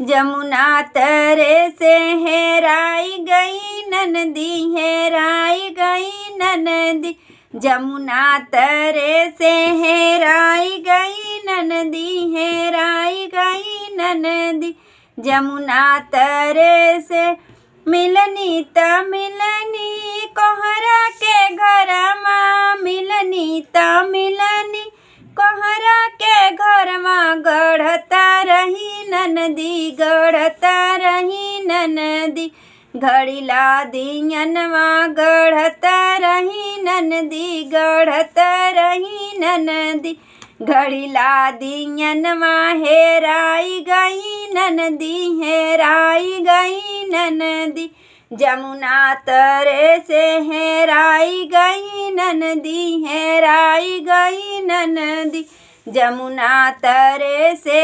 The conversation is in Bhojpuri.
जमुना तरे से हेराई गई ननदी, हेराई गई ननदी। जमुना तरे से हेराई गई ननदी, हेराई गई ननदी। जमुना तरे से मिलनी त मिलनी कोहरा के घर माँ, मिलनी त मिलनी कोहरा के घर माँ। गढ़ता रही ननदी, गढ़ता रही ननदी। घड़ीला दियनवा गढ़ता रही ननदी, गढ़ता रही ननदी। घड़ीला दियनवा हेराई गई ननदी, हेराई गई ननदी। जमुना तरे से हेराई गई ननदी, हेराई गई ननदी। जमुना तरे से